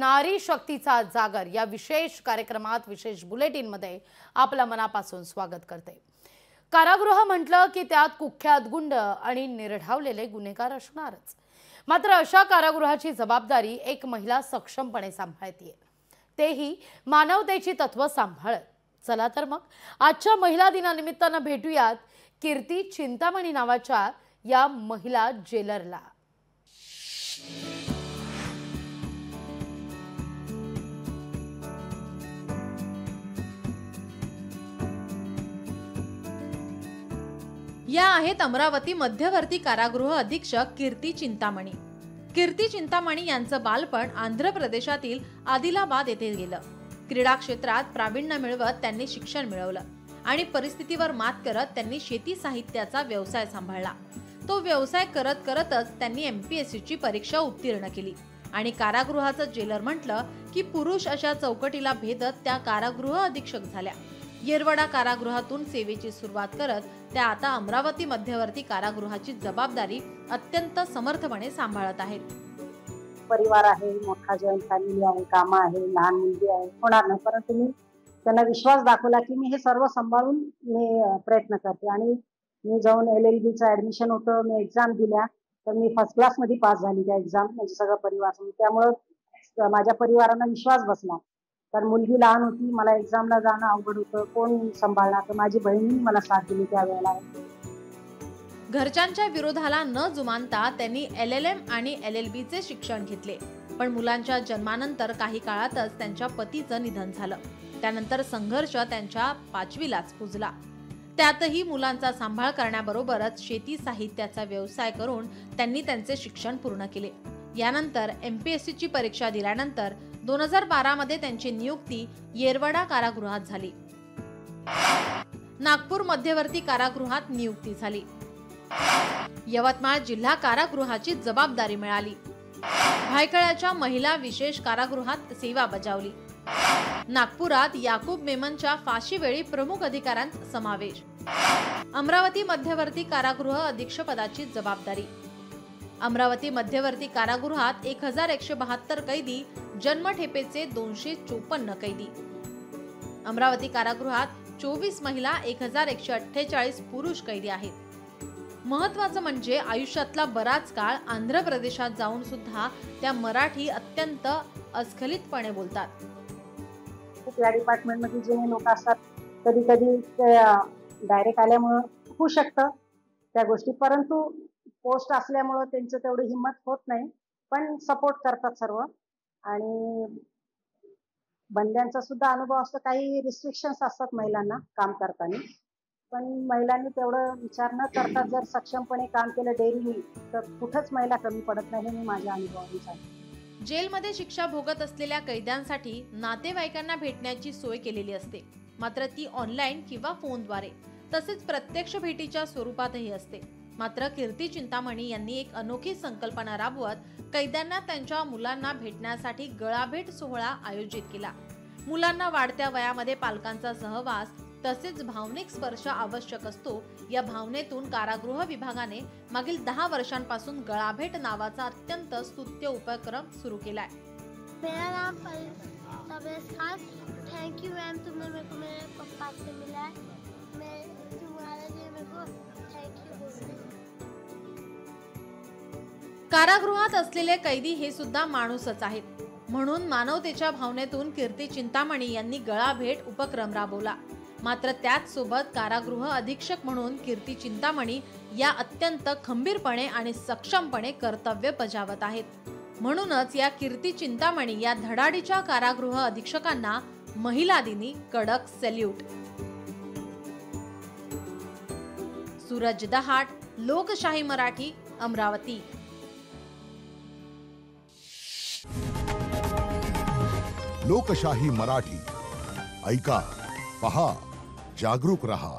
नारी शक्तीचा जागर या विशेष कार्यक्रमात विशेष बुलेटिन मध्ये आपलं मनापासून स्वागत करते। कारागृह म्हटलं की त्यात कुख्यात गुंड आणि निर्ढावलेले गुन्हेगार असणारच। मात्र अशा कारागृहाची जबाबदारी एक महिला सक्षमपणे सांभाळते, तेही मानवतेची तत्व सांभाळत। चला तर मग आजच्या महिला दिनानिमित्तानं भेटूयात कीर्ती चिंतामणी नावाच्या या महिला जेलरला। या आहेत अमरावती मध्यवर्ती कारागृह अधीक्षक कीर्ती चिंतामणी। कीर्ती चिंतामणी यांचं बालपण आंध्र प्रदेशातील आदिलाबाद येथे गेलं। क्रीडा क्षेत्रात प्रावीण्य मिळवत त्यांनी शिक्षण मिळवलं आणि परिस्थितीवर मात करत त्यांनी शेती साहित्याचा व्यवसाय सांभाळला। तो व्यवसाय करत करतच त्यांनी MPSC ची परीक्षा उत्तीर्ण केली आणि कारागृहाचं जेलर म्हटलं की पुरुष अशा चौकटीला भेदत त्या कारागृह अधीक्षक झाल्या। येरवडा कारागृहातून सेवेची सुरुवात करत त्या आता अमरावती मध्यवर्ती कारागृहाची जबाबदारी अत्यंत समर्थपणे सांभाळत आहेत। परिवार आहे, मोठा जॉईंट फॅमिली आहे, काम आहे, लहान मुलगी आहे, होणार नाही, परंतु मी त्यांना विश्वास दाखवला की मी हे सर्व सांभाळून मी प्रयत्न करते। आणि मी जाऊन LLB ऍडमिशन होतं, मी एक्झाम दिल्या, तर मी फर्स्ट क्लास मध्ये पास झाली त्या एक्झाम, म्हणजे सगळं परिवार। त्यामुळे माझ्या परिवारांना विश्वास बसला। तर मुलगी लहान होती, मला एक्झामला जाणं अवघड होतं, कोण सांभाळणार, तर माझी बहिणी मला साथ दिली त्यावेळेला। घरच्यांच्या विरोधाला न जुमानता त्यांनी LLM आणि LLB चे शिक्षण घेतले, पण मुलांच्या जन्मानंतर काही काळातच त्यांच्या पतीचं निधन झालं। त्यानंतर संघर्ष त्यांच्या 5वीलाच पुजला। त्यातही मुलांचा सांभाळ करण्याबरोबरच शेती साहित्याचा व्यवसाय करून त्यांनी त्यांचे शिक्षण पूर्ण केले। यानंतर MPSC ची परीक्षा दिल्यानंतर 2012 मध्ये त्यांची नियुक्ती येरवडा कारागृहात झाली। नागपूर मध्यवर्ती कारागृहात नियुक्ती झाली। यवतमाळ जिल्हा कारागृहाची जबाबदारी मिळाली। भायखळ्याच्या महिला विशेष कारागृहात सेवा बजावली। नागपुरात याकूब मेमनच्या फाशीवेळी प्रमुख अधिकाऱ्यांत समावेश। अमरावती मध्यवर्ती कारागृह अधीक्षपदाची जबाबदारी। अमरावती मध्यवर्ती कारागृहात 1172 कैदी, जन्मठेपेचे 254 कैदी। अमरावती कारागृहात 24 महिला, 1148 पुरुष कैदी आहेत। महत्त्वाचं म्हणजे आयुष्यातला बराच काळ आंध्र प्रदेशात जाऊन सुद्धा त्या मराठी अत्यंत अस्खलितपणे बोलतात। खूप या डिपार्टमेंटमध्ये जे लोक असतात, कधी कधी डायरेक्ट आल्यामुळे होऊ शकतं त्या गोष्टी, परंतु पोस्ट असल्यामुळे त्यांचं तेवढी हिंमत होत नाही, पण सपोर्ट करतात सर्व। आणि बंद्यांचा सुद्धा अनुभव असतो, काही रिस्ट्रिक्शन्स असतात महिलांना काम करताना, पण महिलांनी तेवढं विचार न करता जर सक्षमपणे काम केलं डेअरी, तर कुठंच महिला कमी पडत नाही, हे मी माझ्या अनुभवाने सांगते। जेलमध्ये शिक्षा भोगत असलेल्या कैद्यांसाठी नातेवाईकांना भेटण्याची सोय केलेली असते, मात्र ती ऑनलाईन किंवा फोनद्वारे तसेच प्रत्यक्ष भेटीच्या स्वरूपातही असते। मात्र कीर्ती चिंतामणी यांनी एक अनोखी संकल्पना राबवत कैद्यांना त्यांच्या मुलांना भेटण्यासाठी गळाभेट सोहळा आयोजित केला। मुलांना वाढत्या वयामध्ये पालकांचा सहवास तसेच भावनिक स्पर्श आवश्यक असतो। या भावनेतून कारागृह विभागाने मागील 10 वर्षांपासून गळाभेट नावाचा अत्यंत स्तुत्य उपक्रम सुरू केलाय। मेरा नाम Tabrez Khan. Thank you ma'am, तुमने मेरे को मेरे पापा से मिला। मैं तुम्हारे लिए मेरे को थैंक यू बोलती हूँ। कारागृहात असलेले कैदी हे सुद्धा माणूसच आहेत, म्हणून मानवतेच्या भावनेतून कीर्ती चिंतामणी यांनी गळाभेट उपक्रम राबवला। मात्र त्याच सोबत कारागृह अधीक्षक म्हणून कीर्ती चिंतामणी या अत्यंत खंबीरपणे आणि सक्षमपणे कर्तव्य बजावत आहेत। म्हणूनच या कीर्ती चिंतामणी या धडाडीच्या कारागृह अधीक्षकांना महिला दिनी कडक सॅल्यूट। सूरज दहाट, लोकशाही मराठी, अमरावती। लोकशाही मराठी ऐका, पहा, जागरूक रहा।